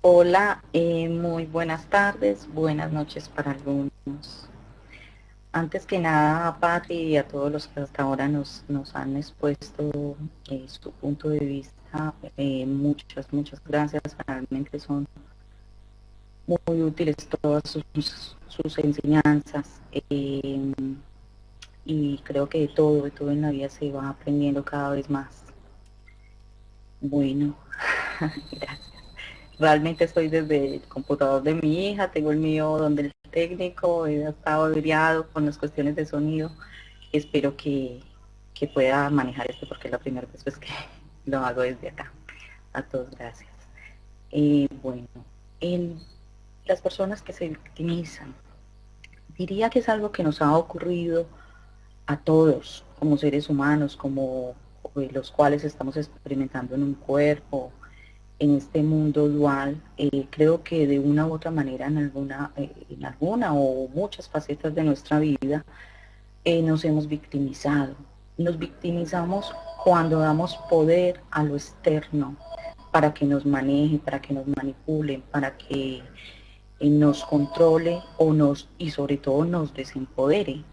Hola, muy buenas tardes, buenas noches para algunos. Antes que nada, a Patri y a todos los que hasta ahora nos han expuesto su punto de vista, muchas gracias. Realmente son muy útiles todas sus enseñanzas y creo que de todo en la vida se va aprendiendo cada vez más. Bueno, gracias. Realmente estoy desde el computador de mi hija, tengo el mío donde el técnico he estado averiado con las cuestiones de sonido. Espero que pueda manejar esto porque es la primera vez pues, que lo hago desde acá. A todos gracias. Bueno, el, las personas que se victimizan, diría que es algo que nos ha ocurrido a todos como seres humanos, como los cuales estamos experimentando en un cuerpo, en este mundo dual. Creo que de una u otra manera en alguna o muchas facetas de nuestra vida nos hemos victimizado. Nos victimizamos cuando damos poder a lo externo para que nos maneje, para que nos manipulen, para que nos controle y sobre todo nos desempodere.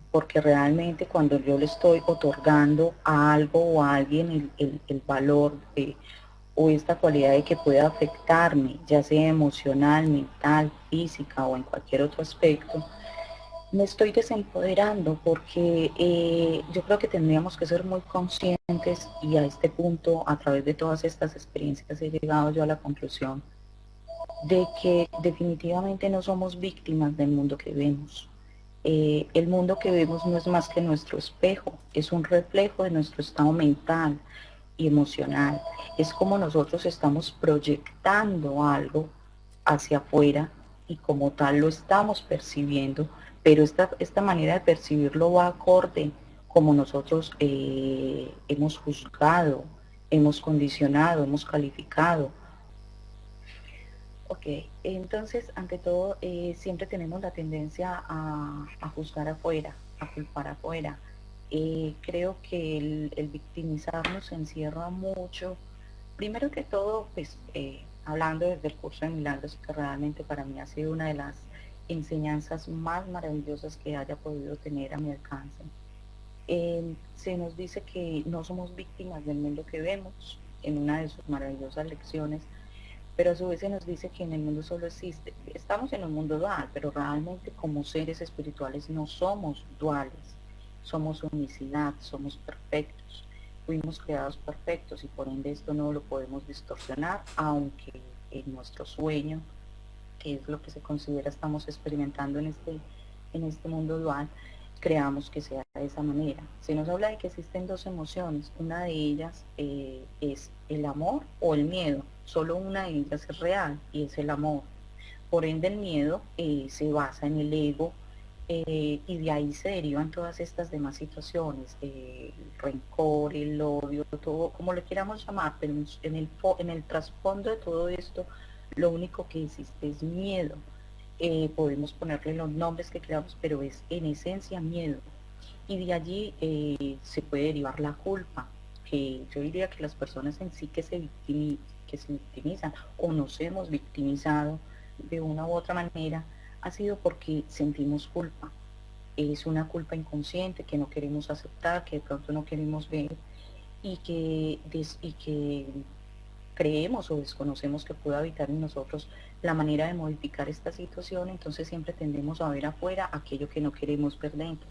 Porque realmente cuando yo le estoy otorgando a algo o a alguien el valor o esta cualidad de que pueda afectarme, ya sea emocional, mental, física o en cualquier otro aspecto, me estoy desempoderando porque yo creo que tendríamos que ser muy conscientes y a este punto, a través de todas estas experiencias, he llegado yo a la conclusión de que definitivamente no somos víctimas del mundo que vemos. El mundo que vemos no es más que nuestro espejo, es un reflejo de nuestro estado mental y emocional. Es como nosotros estamos proyectando algo hacia afuera y como tal lo estamos percibiendo, pero esta manera de percibirlo va acorde como nosotros hemos juzgado, hemos condicionado, hemos calificado. Ok, entonces, ante todo, siempre tenemos la tendencia a juzgar afuera, a culpar afuera. Creo que el victimizarnos encierra mucho. Primero que todo, pues, hablando desde el curso de milagros, que realmente para mí ha sido una de las enseñanzas más maravillosas que haya podido tener a mi alcance. Se nos dice que no somos víctimas del mundo que vemos en una de sus maravillosas lecciones, pero a su vez se nos dice que en el mundo solo existe, estamos en un mundo dual, pero realmente como seres espirituales no somos duales, somos unicidad, somos perfectos, fuimos creados perfectos y por ende esto no lo podemos distorsionar, aunque en nuestro sueño, que es lo que se considera estamos experimentando en este mundo dual, creamos que sea de esa manera. Se nos habla de que existen dos emociones, una de ellas es el amor o el miedo, solo una de ellas es real y es el amor. Por ende el miedo se basa en el ego y de ahí se derivan todas estas demás situaciones, el rencor, el odio, todo como lo queramos llamar, pero en el trasfondo de todo esto lo único que existe es miedo. Podemos ponerle los nombres que queramos, pero es en esencia miedo. Y de allí se puede derivar la culpa, que yo diría que las personas en sí que se victimizan o nos hemos victimizado de una u otra manera, ha sido porque sentimos culpa. Es una culpa inconsciente que no queremos aceptar, que de pronto no queremos ver y que creemos o desconocemos que pueda habitar en nosotros la manera de modificar esta situación, entonces siempre tendemos a ver afuera aquello que no queremos ver dentro.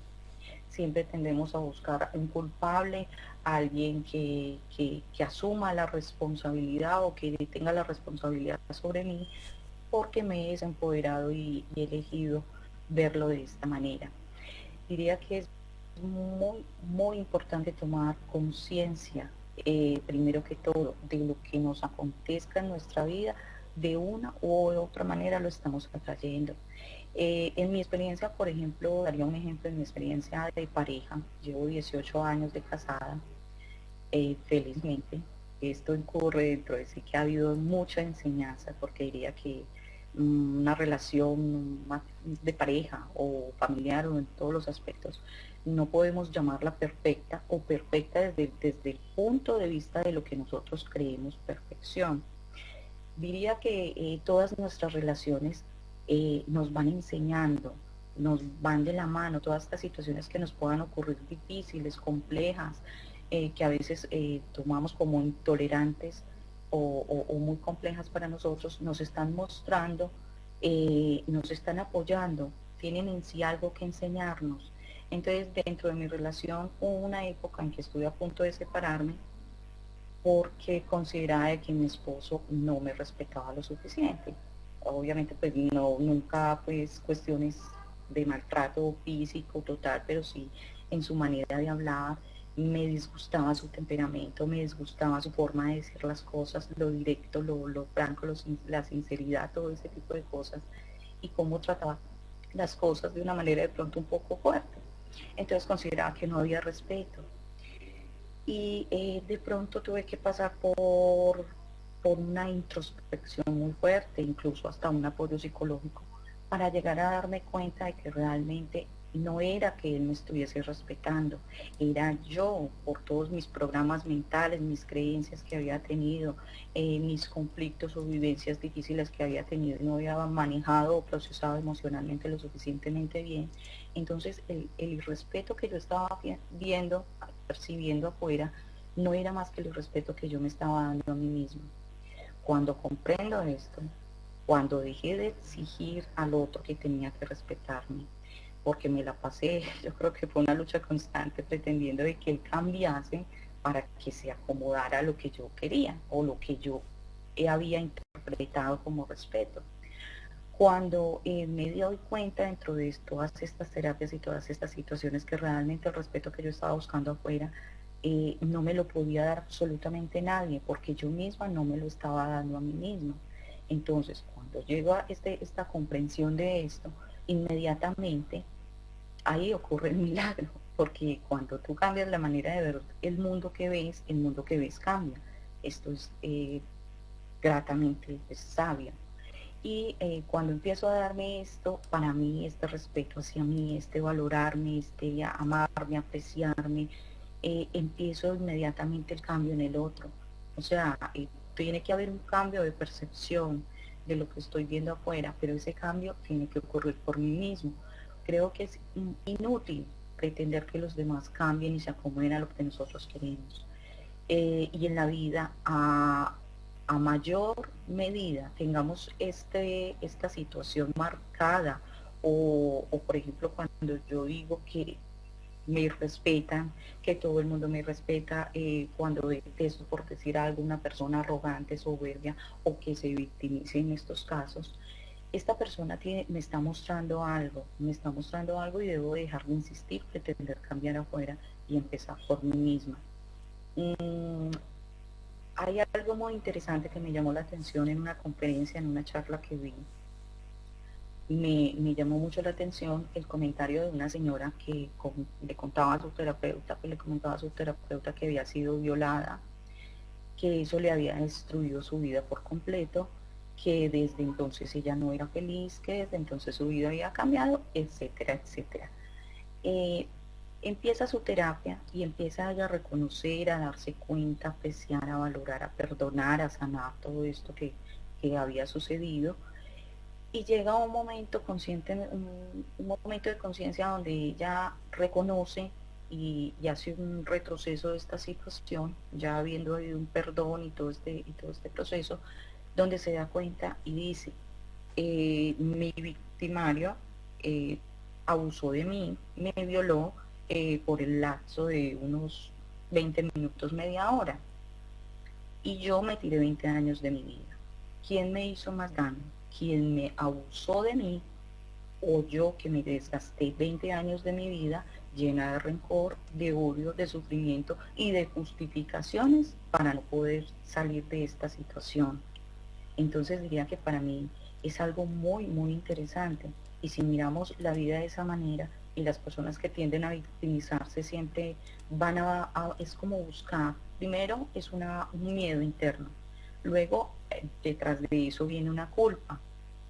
Siempre tendemos a buscar un culpable, alguien que asuma la responsabilidad o que tenga la responsabilidad sobre mí porque me he desempoderado y he elegido verlo de esta manera. Diría que es muy importante tomar conciencia, primero que todo, de lo que nos acontezca en nuestra vida, de una u otra manera lo estamos atrayendo. En mi experiencia, por ejemplo, daría un ejemplo en mi experiencia de pareja. Llevo 18 años de casada, felizmente. Esto ocurre dentro de sí que ha habido mucha enseñanza, porque diría que una relación de pareja o familiar o en todos los aspectos, no podemos llamarla perfecta o perfecta desde el punto de vista de lo que nosotros creemos perfección. Diría que todas nuestras relaciones nos van enseñando, nos van de la mano, todas estas situaciones que nos puedan ocurrir difíciles, complejas, que a veces tomamos como intolerantes o muy complejas para nosotros, nos están mostrando, nos están apoyando, tienen en sí algo que enseñarnos. Entonces, dentro de mi relación hubo una época en que estuve a punto de separarme porque consideraba que mi esposo no me respetaba lo suficiente. Obviamente, pues no, nunca pues cuestiones de maltrato físico total, pero sí en su manera de hablar, me disgustaba su temperamento, me disgustaba su forma de decir las cosas, lo directo, lo franco, la sinceridad, todo ese tipo de cosas, y cómo trataba las cosas de una manera de pronto un poco fuerte. Entonces consideraba que no había respeto y de pronto tuve que pasar por una introspección muy fuerte, incluso hasta un apoyo psicológico, para llegar a darme cuenta de que realmente no era que él me estuviese respetando, era yo, por todos mis programas mentales, mis creencias que había tenido, mis conflictos o vivencias difíciles que había tenido y no había manejado o procesado emocionalmente lo suficientemente bien. Entonces el irrespeto que yo estaba viendo, percibiendo afuera, no era más que el irrespeto que yo me estaba dando a mí misma. Cuando comprendo esto, cuando dejé de exigir al otro que tenía que respetarme, porque me la pasé, yo creo que fue una lucha constante pretendiendo de que él cambiase para que se acomodara a lo que yo quería o lo que yo había interpretado como respeto. Cuando me doy cuenta dentro de todas estas terapias y todas estas situaciones que realmente el respeto que yo estaba buscando afuera no me lo podía dar absolutamente nadie porque yo misma no me lo estaba dando a mí misma. Entonces, cuando llego a esta comprensión de esto, inmediatamente ahí ocurre el milagro, porque cuando tú cambias la manera de ver el mundo que ves cambia. Esto es gratamente sabio. Y cuando empiezo a darme esto, para mí, este respeto hacia mí, este valorarme, este amarme, apreciarme, empiezo inmediatamente el cambio en el otro. O sea, tiene que haber un cambio de percepción de lo que estoy viendo afuera, pero ese cambio tiene que ocurrir por mí mismo. Creo que es inútil pretender que los demás cambien y se acomoden a lo que nosotros queremos. Y en la vida, a mayor medida tengamos esta situación marcada, o por ejemplo cuando yo digo que me respetan, que todo el mundo me respeta, cuando detesto por decir algo una persona arrogante, soberbia o que se victimice en estos casos, esta persona me está mostrando algo y debo dejar de insistir, pretender cambiar afuera y empezar por mí misma. Mm, Hay algo muy interesante que me llamó la atención en una conferencia, en una charla que vi. Me llamó mucho la atención el comentario de una señora que le contaba a su terapeuta, que le comentaba a su terapeuta que había sido violada, que eso le había destruido su vida por completo, que desde entonces ella no era feliz, que desde entonces su vida había cambiado, etcétera, etcétera. Eh, Empieza su terapia y empieza ella a reconocer, a darse cuenta, a apreciar, a valorar, a perdonar, a sanar todo esto que había sucedido. Y llega un momento consciente, un momento de conciencia donde ella reconoce y hace un retroceso de esta situación, ya habiendo habido un perdón y todo este proceso, donde se da cuenta y dice, mi victimario eh, abusó de mí, me violó por el lapso de unos 20 minutos, media hora, y yo me tiré 20 años de mi vida. ¿Quién me hizo más daño? ¿Quién me abusó de mí o yo que me desgasté 20 años de mi vida llena de rencor, de odio, de sufrimiento y de justificaciones para no poder salir de esta situación? Entonces diría que para mí es algo muy, muy interesante. Y si miramos la vida de esa manera, y las personas que tienden a victimizarse siempre es como buscar, primero es un miedo interno, luego detrás de eso viene una culpa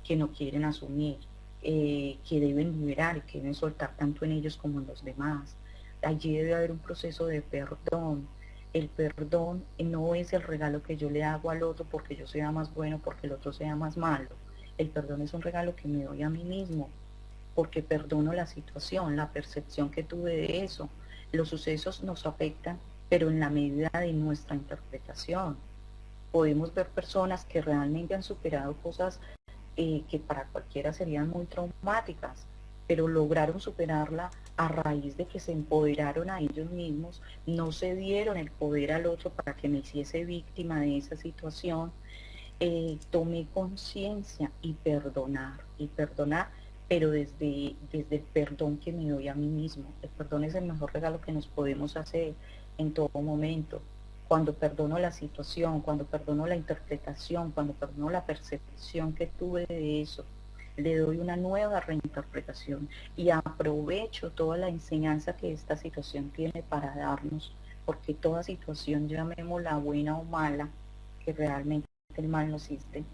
que no quieren asumir, que deben liberar y que deben soltar tanto en ellos como en los demás. Allí debe haber un proceso de perdón, El perdón no es el regalo que yo le hago al otro porque yo sea más bueno, porque el otro sea más malo. El perdón es un regalo que me doy a mí mismo, porque perdono la situación, la percepción que tuve de eso. Los sucesos nos afectan, pero en la medida de nuestra interpretación. Podemos ver personas que realmente han superado cosas que para cualquiera serían muy traumáticas, pero lograron superarla a raíz de que se empoderaron a ellos mismos, no se dieron el poder al otro para que me hiciese víctima de esa situación. Tomé conciencia y perdonar, pero desde el perdón que me doy a mí mismo. El perdón es el mejor regalo que nos podemos hacer en todo momento. Cuando perdono la situación, cuando perdono la interpretación, cuando perdono la percepción que tuve de eso, le doy una nueva reinterpretación y aprovecho toda la enseñanza que esta situación tiene para darnos, porque toda situación, llamémosla buena o mala, que realmente el mal no existe,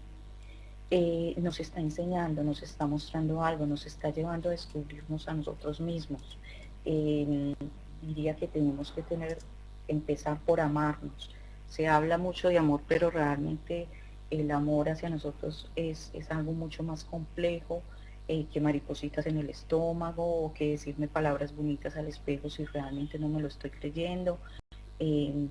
nos está enseñando, nos está mostrando algo, nos está llevando a descubrirnos a nosotros mismos. Eh, Diría que tenemos que empezar por amarnos. Se habla mucho de amor, pero realmente el amor hacia nosotros es algo mucho más complejo que maripositas en el estómago o que decirme palabras bonitas al espejo si realmente no me lo estoy creyendo. Eh,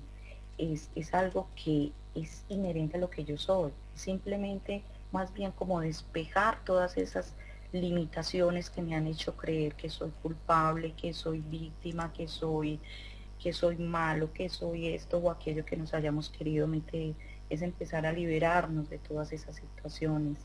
es algo que es inherente a lo que yo soy, simplemente más bien como despejar todas esas limitaciones que me han hecho creer que soy culpable, que soy víctima, que soy malo, que soy esto o aquello que nos hayamos querido meter, es empezar a liberarnos de todas esas situaciones,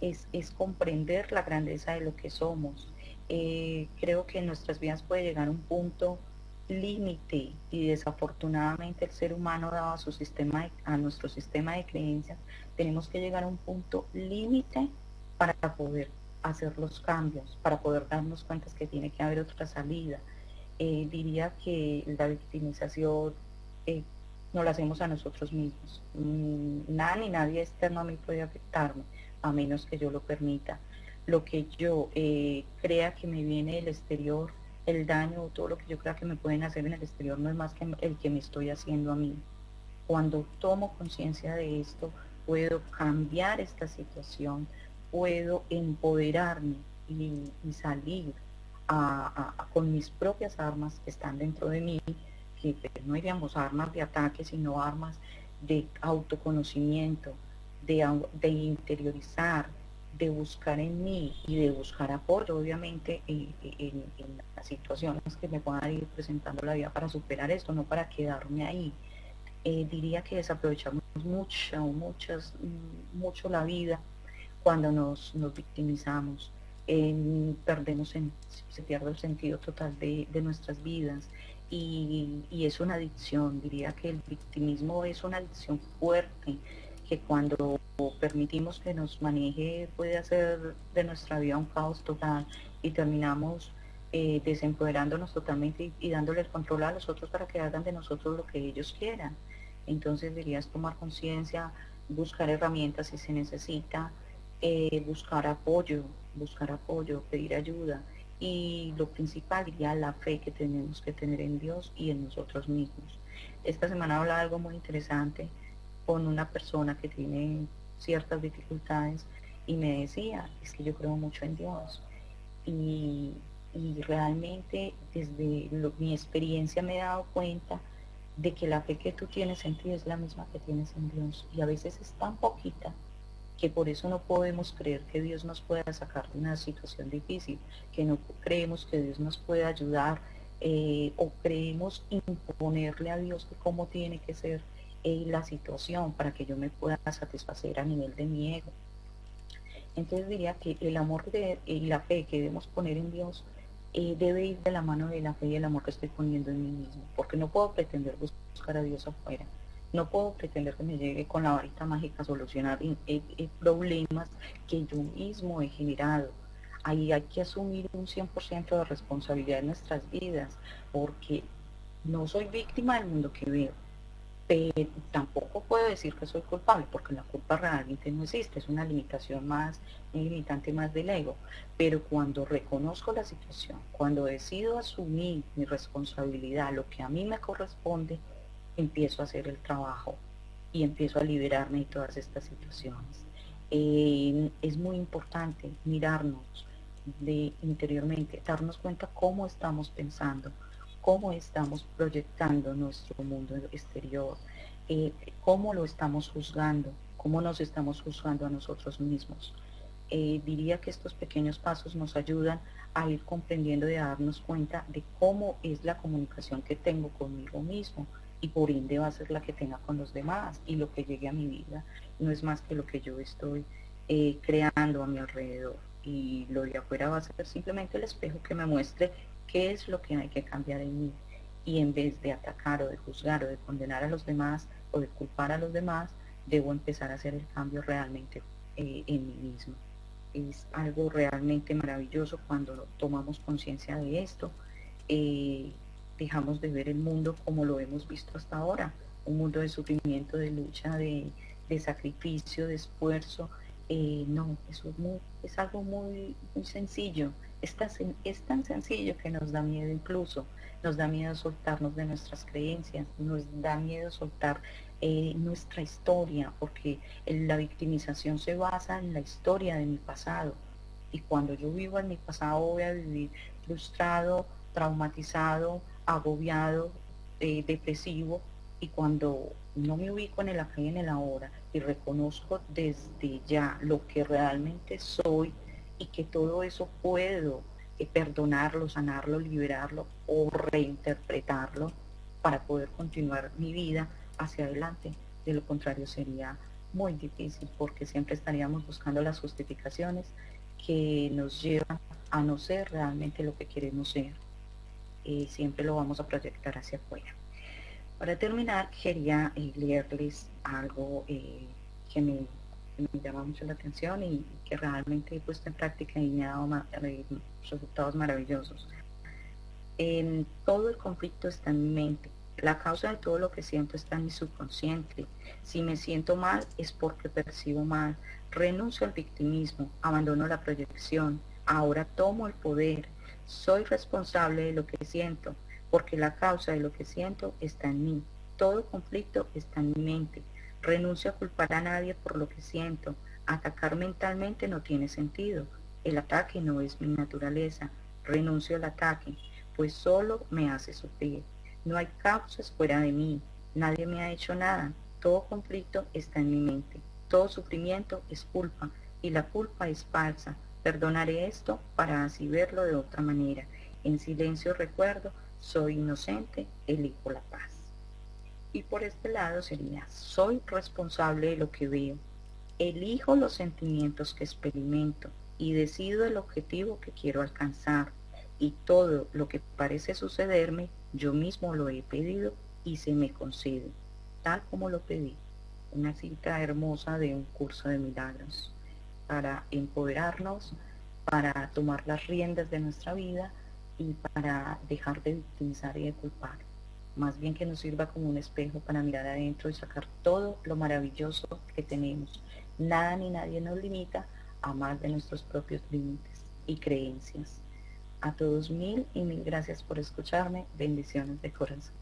es comprender la grandeza de lo que somos. Creo que en nuestras vidas puede llegar un punto límite y desafortunadamente el ser humano dado a, a nuestro sistema de creencias, tenemos que llegar a un punto límite para poder hacer los cambios, para poder darnos cuenta que tiene que haber otra salida. Diría que la victimización eh, no la hacemos a nosotros mismos. Nada ni nadie externo a mí puede afectarme, a menos que yo lo permita. Lo que yo crea que me viene del exterior, el daño o todo lo que yo crea que me pueden hacer en el exterior no es más que el que me estoy haciendo a mí. Cuando tomo conciencia de esto, puedo cambiar esta situación, puedo empoderarme y salir con mis propias armas que están dentro de mí, que no diríamos armas de ataque, sino armas de autoconocimiento, de interiorizar, de buscar en mí y de buscar apoyo, obviamente, en las situaciones que me puedan ir presentando la vida para superar esto, no para quedarme ahí. Diría que desaprovechamos mucho la vida cuando nos victimizamos. Se pierde el sentido total de nuestras vidas y es una adicción. Diría que el victimismo es una adicción fuerte que cuando permitimos que nos maneje puede hacer de nuestra vida un caos total y terminamos desempoderándonos totalmente y dándole el control a los otros para que hagan de nosotros lo que ellos quieran. Entonces dirías tomar conciencia, buscar herramientas si se necesita, buscar apoyo, pedir ayuda y lo principal diría la fe que tenemos que tener en Dios y en nosotros mismos. Esta semana hablaba algo muy interesante con una persona que tiene ciertas dificultades y me decía, es que yo creo mucho en Dios y, y realmente desde mi experiencia me he dado cuenta de que la fe que tú tienes en ti es la misma que tienes en Dios y a veces es tan poquita que por eso no podemos creer que Dios nos pueda sacar de una situación difícil, que no creemos que Dios nos pueda ayudar o creemos imponerle a Dios de cómo tiene que ser la situación para que yo me pueda satisfacer a nivel de mi ego. Entonces diría que el amor y la fe que debemos poner en Dios debe ir de la mano de la fe y el amor que estoy poniendo en mí mismo, porque no puedo pretender buscar a Dios afuera, no puedo pretender que me llegue con la varita mágica a solucionar problemas que yo mismo he generado. Ahí hay que asumir un 100% de responsabilidad en nuestras vidas, porque no soy víctima del mundo que veo, pero tampoco puedo decir que soy culpable, porque la culpa realmente no existe, es una limitación más, un limitante más del ego. Pero cuando reconozco la situación, cuando decido asumir mi responsabilidad, lo que a mí me corresponde, empiezo a hacer el trabajo y empiezo a liberarme de todas estas situaciones. Es muy importante mirarnos de interiormente, darnos cuenta cómo estamos pensando, cómo estamos proyectando nuestro mundo exterior, cómo lo estamos juzgando, cómo nos estamos juzgando a nosotros mismos. Diría que estos pequeños pasos nos ayudan a ir comprendiendo y a darnos cuenta de cómo es la comunicación que tengo conmigo mismo y por ende va a ser la que tenga con los demás, y lo que llegue a mi vida no es más que lo que yo estoy creando a mi alrededor, y lo de afuera va a ser simplemente el espejo que me muestre qué es lo que hay que cambiar en mí, y en vez de atacar o de juzgar o de condenar a los demás o de culpar a los demás, debo empezar a hacer el cambio realmente en mí mismo. Es algo realmente maravilloso cuando tomamos conciencia de esto. eh, Dejamos de ver el mundo como lo hemos visto hasta ahora, un mundo de sufrimiento, de lucha, de sacrificio, de esfuerzo. No, eso es algo muy sencillo. Es tan sencillo que nos da miedo incluso. Nos da miedo soltarnos de nuestras creencias, nos da miedo soltar nuestra historia, porque la victimización se basa en la historia de mi pasado. Y cuando yo vivo en mi pasado voy a vivir frustrado, traumatizado, agobiado, depresivo. Y cuando no me ubico en el acá y en el ahora y reconozco desde ya lo que realmente soy, y que todo eso puedo perdonarlo, sanarlo, liberarlo o reinterpretarlo para poder continuar mi vida hacia adelante. De lo contrario sería muy difícil, porque siempre estaríamos buscando las justificaciones que nos llevan a no ser realmente lo que queremos ser. Siempre lo vamos a proyectar hacia afuera. Para terminar, quería leerles algo que me llama mucho la atención y que realmente he puesto en práctica y me ha dado resultados maravillosos. Todo el conflicto está en mi mente. La causa de todo lo que siento está en mi subconsciente. Si me siento mal es porque percibo mal. Renuncio al victimismo, abandono la proyección. Ahora tomo el poder. Soy responsable de lo que siento, porque la causa de lo que siento está en mí. Todo conflicto está en mi mente. Renuncio a culpar a nadie por lo que siento. Atacar mentalmente no tiene sentido. El ataque no es mi naturaleza. Renuncio al ataque, pues solo me hace sufrir. No hay causas fuera de mí, nadie me ha hecho nada, todo conflicto está en mi mente, todo sufrimiento es culpa, y la culpa es falsa. Perdonaré esto para así verlo de otra manera. En silencio recuerdo, soy inocente, elijo la paz. Y por este lado sería, soy responsable de lo que veo, elijo los sentimientos que experimento y decido el objetivo que quiero alcanzar. Y todo lo que parece sucederme, yo mismo lo he pedido y se me concede, tal como lo pedí. Una cita hermosa de un curso de milagros para empoderarnos, para tomar las riendas de nuestra vida y para dejar de victimizar y de culpar. Más bien que nos sirva como un espejo para mirar adentro y sacar todo lo maravilloso que tenemos. Nada ni nadie nos limita a más de nuestros propios límites y creencias. A todos mil y mil gracias por escucharme. Bendiciones de corazón.